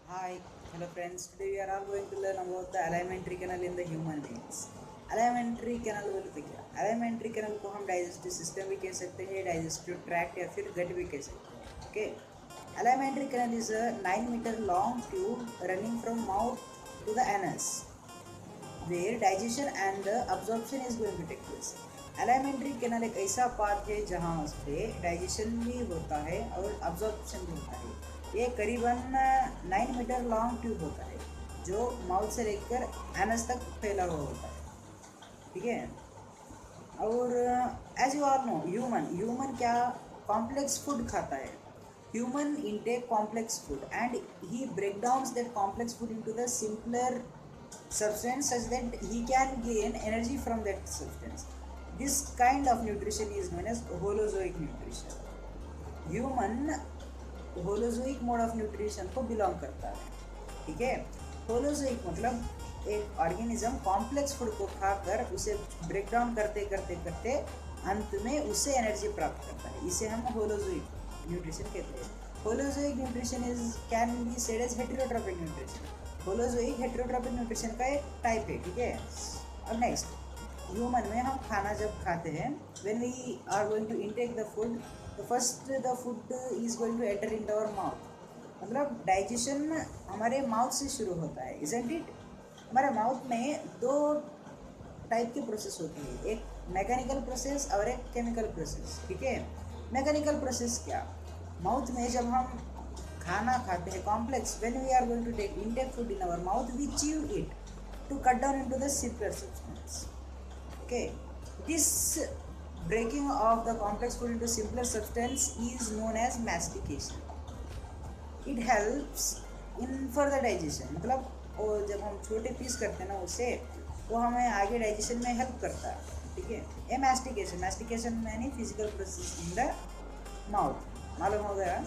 Hi, hello friends. Today we are all going to learn about the alimentary canal in the human beings. alimentary canal बोलते क्या? alimentary canal को हम digestive system भी कह सकते हैं, digestive tract या फिर gut भी कह सकते हैं. Okay. Alimentary canal is a 9-meter long tube running from mouth to the anus, where digestion and the absorption is going to take place. alimentary canal एक ऐसा पार्ट है जहाँ पे डाइजेशन भी होता है और अब्जॉर्प्शन भी होता है. ये करीबन 9 मीटर लॉन्ग ट्यूब होता है जो माउथ से लेकर एनस तक फैला हुआ होता है. ठीक है. और as you are know human क्या कॉम्प्लेक्स फूड खाता है. Human intake complex food and he break down that complex food into the simpler substance such that he can gain energy from that substance. This kind of nutrition is known as holozoic nutrition. Human holozoic mode of nutrition को belong करता है. ठीक है. holozoic मतलब एक organism complex food को खाकर उसे ब्रेक डाउन करते करते करते अंत में उससे एनर्जी प्राप्त करता है. इसे हम holozoic nutrition कहते हैं. holozoic nutrition is can be said as heterotrophic nutrition. Holozoic heterotrophic nutrition का एक टाइप है. ठीक है. अब नेक्स्ट, ह्यूमन में हम खाना जब खाते हैं, when we are going to intake the food, तो first the food is going to enter in our mouth. मतलब डाइजेशन हमारे माउथ से शुरू होता है, इजंट इट. हमारे माउथ में दो टाइप की प्रोसेस होती है, एक मैकेनिकल प्रोसेस और एक केमिकल प्रोसेस. ठीक है. मैकेनिकल प्रोसेस क्या, माउथ में जब हम खाना खाते हैं complex, when we are going to take intake food in our mouth we chew it to cut down into the simpler substance. Okay. This breaking off the complex food into simpler substance is known as mastication. It helps in further digestion. मतलब वो जब हम छोटे piece करते हैं ना उससे, वो हमें आगे डाइजेशन में हेल्प करता है. ठीक है. ये मैस्टिकेशन यानी physical process in the mouth. मालूम हो गया.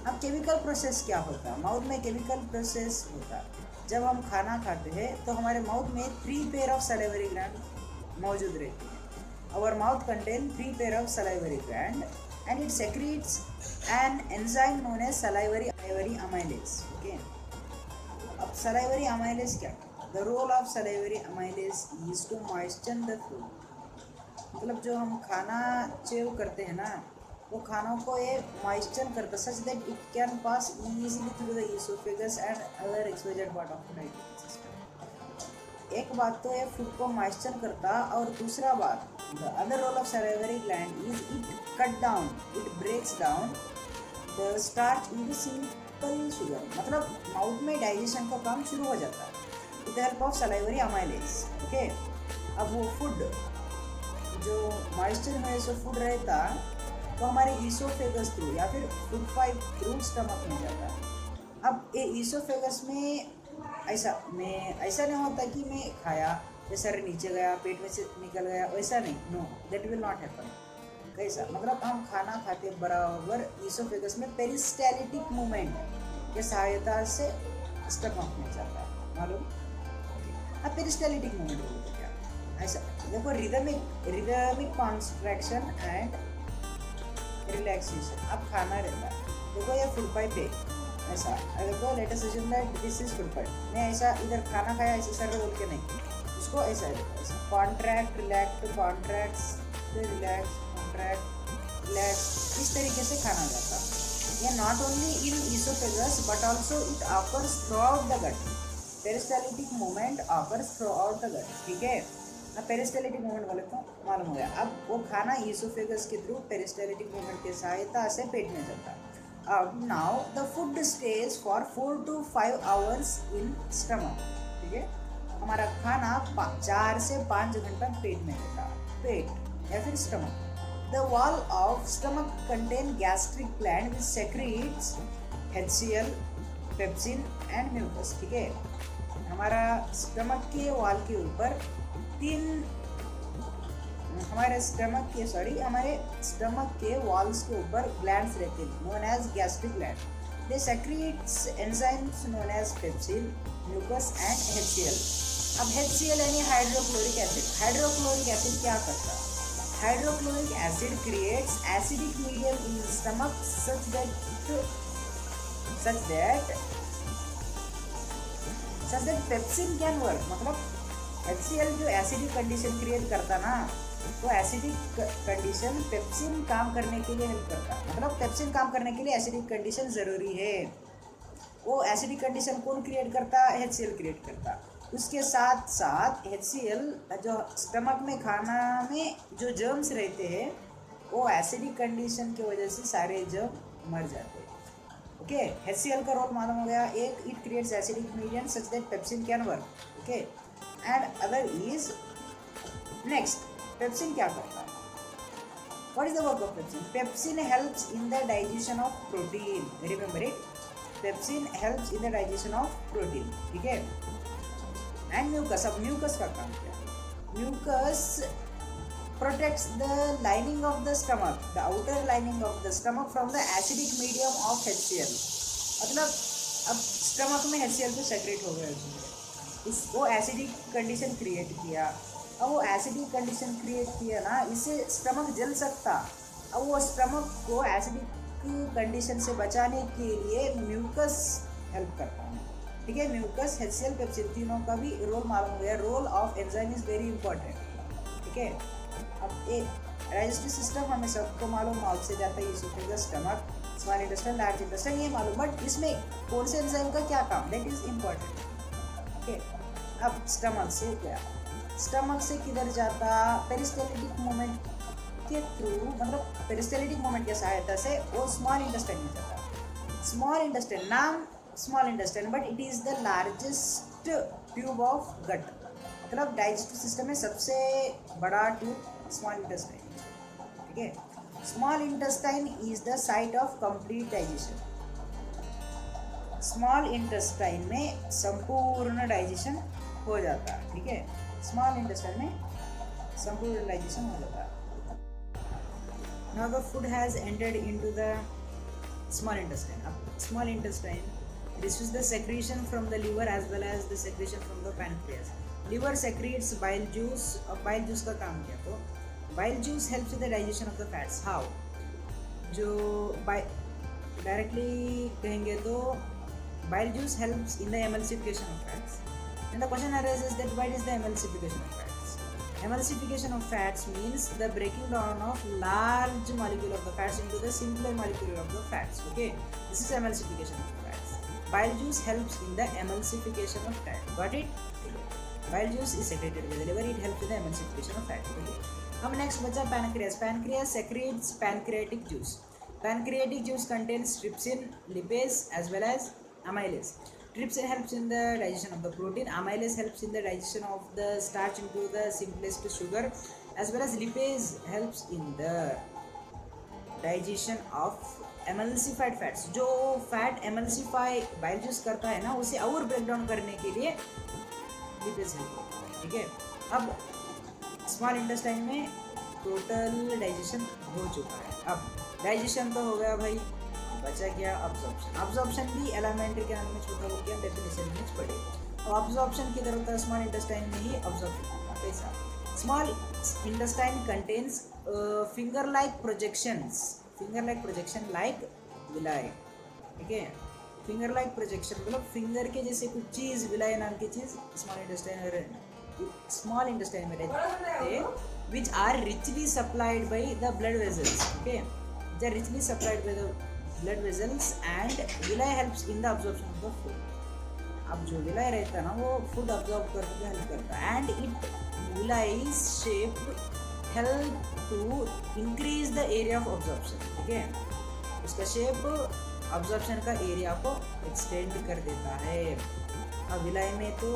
अब केमिकल प्रोसेस क्या होता है. माउथ में केमिकल प्रोसेस होता है, जब हम खाना खाते हैं तो हमारे माउथ में 3 पेयर ऑफ सलाइवरी ग्लैंड मौजूद रहती है. Our mouth contain 3 pair of salivary gland and it secretes an enzyme known as salivary amylase. Okay. अब सलाइवरी अमाइलेज क्या, the role of salivary amylase is to moisture the food. मतलब जो हम खाना चेव करते हैं ना, वो खानों को ये मॉइस्चर करता such that it can pass easily through the oesophagus and other exposure part of the digestive system. एक बात तो ये फूड को मॉइस्चर करता, और दूसरा बात the other role of salivary gland is it cut down, it breaks down the starch into simple sugar. मतलब माउथ में डाइजेशन का काम शुरू हो जाता है with the help of salivary amylase. Okay. अब वो फूड जो मॉइस्चर में से फूड रहता तो हमारे ईसोफेगस थ्रू या फिर फूड पाइप थ्रू स्टमक में जाता है. अब ये ईसोफेगस में ऐसा नहीं होता कि मैं खाया ये सर नीचे गया पेट में से निकल गया, वैसा नहीं. No, that will not happen. कैसा, मतलब हम खाना खाते बराबर ईसोफेगस में पेरिस्टालिटिक मूवमेंट की सहायता से स्टमक में जाता है. मालूम. अब पेरिस्टालिटिक मूवमेंट बोलते क्या, ऐसा देखो, रिदमिक कॉन्ट्रैक्शन एंड रिलैक्सेशन. अब खाना रहता है, देखो ये फूड पाइप है ऐसा, देखो let us assume that this is food pipe. मैं ऐसा इधर खाना खाया ऐसे सर बोल के नहीं, उसको ऐसा ऐसा contract relax contracts relax contract relax, इस तरीके से खाना जाता. ये not only in oesophagus but also it offers throughout the gut. Peristaltic movement offers throughout the gut. ठीक है. अब पेरिस्टालिटिक मूवमेंट वाले को मालूम हो गया. अब वो खाना ईसोफेगस के थ्रू पेरिस्टालिटिक मूवमेंट की सहायता से पेट में जाता है. अब now the food stage for 4 to 5 hours in stomach. ठीक है. हमारा खाना 4 से 5 घंटा पेट में रहता है, पेट या फिर stomach. The wall of stomach contain gastric gland which secretes HCl, pepsin and mucus. ठीक है. हमारा स्टमक के वॉल के ऊपर हमारे स्टमक के वॉल्स के ऊपर ग्लैंड्स रहते हैं known as gastric gland. They secretes enzymes known as pepsin, mucus and HCl. अब HCl यानी हाइड्रोक्लोरिक एसिड. हाइड्रोक्लोरिक एसिड क्या करता है, hydrochloric acid creates acidic medium in stomach such that such that pepsin can work, मतलब HCl जो acidic condition create करता ना, तो एसिडिक कंडीशन पेप्सिन काम करने के लिए हेल्प करता, मतलब पेप्सिन काम करने के लिए एसिडिक कंडीशन ज़रूरी है। वो एसिडिक कंडीशन कौन क्रिएट करता? HCl क्रिएट करता। उसके साथ साथ HCl जो स्टमक में, खाना में जो जर्म्स रहते हैं, वो एसिडिक कंडीशन की वजह से सारे जर्म मर जाते हैं। ओके, HCl का रोल मालूम हो गया। एक, it creates acidic medium such that pepsin can work. Okay, and other is next, pepsin क्या करता है? What is the work of pepsin? Pepsin helps in the digestion of protein, remember it, pepsin helps in the digestion of protein, ठीक है। And mucus, अब mucus का काम क्या? Mucus protects the lining of the stomach, the outer lining of the stomach from the acidic medium of HCl। मतलब अब stomach में HCl तो सेक्रेट हो गया उस, वो एसिडिक कंडीशन क्रिएट किया। अब वो एसिडिक कंडीशन क्रिएट किया ना, इससे स्टमक जल सकता। अब वो स्टमक को एसिडिक कंडीशन से बचाने के लिए म्यूकस हेल्प करता है, ठीक है। म्यूकस, HCl, पेप्सिन, तीनों का भी रोल मालूम हो गया। Role of enzyme is very important, ठीक है। अब एक डाइजेस्टिव सिस्टम हमें सबको मालूम, माउथ से जाता है, oesophagus, stomach, small intestine, large intestine, ये मालूम, बट इसमें कौन से एंजाइम का क्या काम, दैट इज इम्पोर्टेंट, ओके। अब स्टमक से क्या, स्टमक से किधर जाता? पेरिस्टाल्टिक मूवमेंट के थ्रू, मतलब पेरिस्टाल्टिक मूवमेंट की सहायता से वो स्मॉल इंटेस्टाइन में जाता। स्मॉल इंटेस्टाइन, नाम small intestine, but it is the largest tube of gut, मतलब डाइजेस्टिव सिस्टम में सबसे बड़ा ट्यूब स्मॉल इंटेस्टाइन, ठीक है। Small intestine is the site of complete digestion. Small intestine में संपूर्ण डाइजेशन हो जाता है, ठीक है। स्मॉल इंटेस्टाइन में संपूर्ण डाइजेशन हो जाता है। Now the food has entered into the small intestine. अब small intestine receives the secretion from the liver as well as the secretion from the pancreas. Liver secretes bile juice। अब bile juice का काम क्या? तो bile juice helps in the digestion of the fats। How? जो directly कहेंगे तो bile juice helps in the emulsification of fats, and the question arises that what is the emulsification of fats? Emulsification of fats means the breaking down of large molecule of the fats into the simpler molecule of the fats, okay, this is emulsification of fats। Bile juice helps in the emulsification of fat, got it? Bile juice is secreted by the liver, it helps in the emulsification of fat, okay। अब next बचा pancreas। Pancreas secretes pancreatic juice। Pancreatic juice contains trypsin, lipase as well as amylase। Trypsin helps in the digestion of the protein, amylase helps in the digestion of the starch into the simplest sugar, as well as lipase helps in the digestion of emulsified fats. जो fat emulsify bile juice करता है ना, उसे और break down करने के लिए lipase help करता है, ठीक है। अब स्मॉल इंटेस्टाइन में टोटल डाइजेशन हो चुका है। अब डाइजेशन तो हो गया भाई, बचा क्या? अब्जॉर्प्शन। अब्जॉर्प्शन भी एलिमेंट्री कैनाल में छोटा हो गया, डेफिनेशन में पड़ेगा। तो अब्जॉर्प्शन किधर होता है? स्मॉल इंटेस्टाइन में ही अब्जॉर्प्शन होता है। कैसा? Small intestine contains finger like projections, finger like projection like villi, ठीक है। फिंगर लाइक प्रोजेक्शन मतलब फिंगर के जैसे कुछ चीज़, विलाई नाम की चीज़ स्मॉल इंटेस्टाइन में रहते हैं, which are richly supplied by the blood vessels, okay, they are richly supplied by the blood vessels and villi helps in the absorption of the food. अब जो विलाई रहता है ना, वो फूड अब्जॉर्ब करने में हेल्प करता है, and it villi shape help to increase the area of absorption, ठीक है। उसका शेप ऑब्जॉर्प्शन का एरिया को एक्सटेंड कर देता है। अब विलाई में तो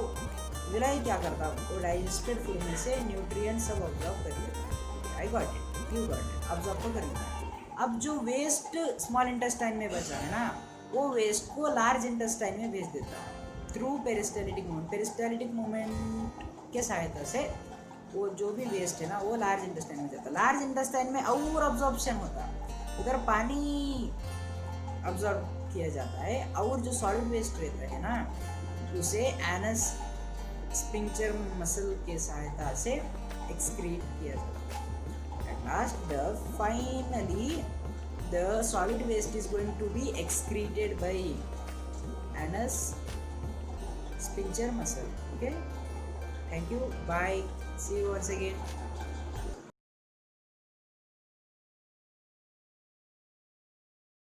विलाई क्या करता है? वो डाइजेस्टेड फूड में से न्यूट्रिएंट्स सब ऑब्जॉर्व कर लेता है। I got it, you got it, absorb तो कर लेता है। अब जो वेस्ट स्मॉल इंटेस्टाइन में बचा है ना, वो वेस्ट को लार्ज इंटेस्टाइन में भेज देता है through peristaltic movement. Peristaltic movement के सहायता से वो जो भी वेस्ट है ना, वो लार्ज इंटेस्टाइन में जाता है। लार्ज इंटेस्टाइन में और अब्जॉर्प्शन होता है, उधर पानी अब्जॉर्ब किया जाता है, और जो सॉलिड वेस्ट रहता है ना, उसे एनस स्फिंक्टर मसल के सहायता से एक्सक्रीट किया जाता है। At last finally the solid waste is going to be excreted by anus sphincter muscle. Okay, thank you, bye, see you once again.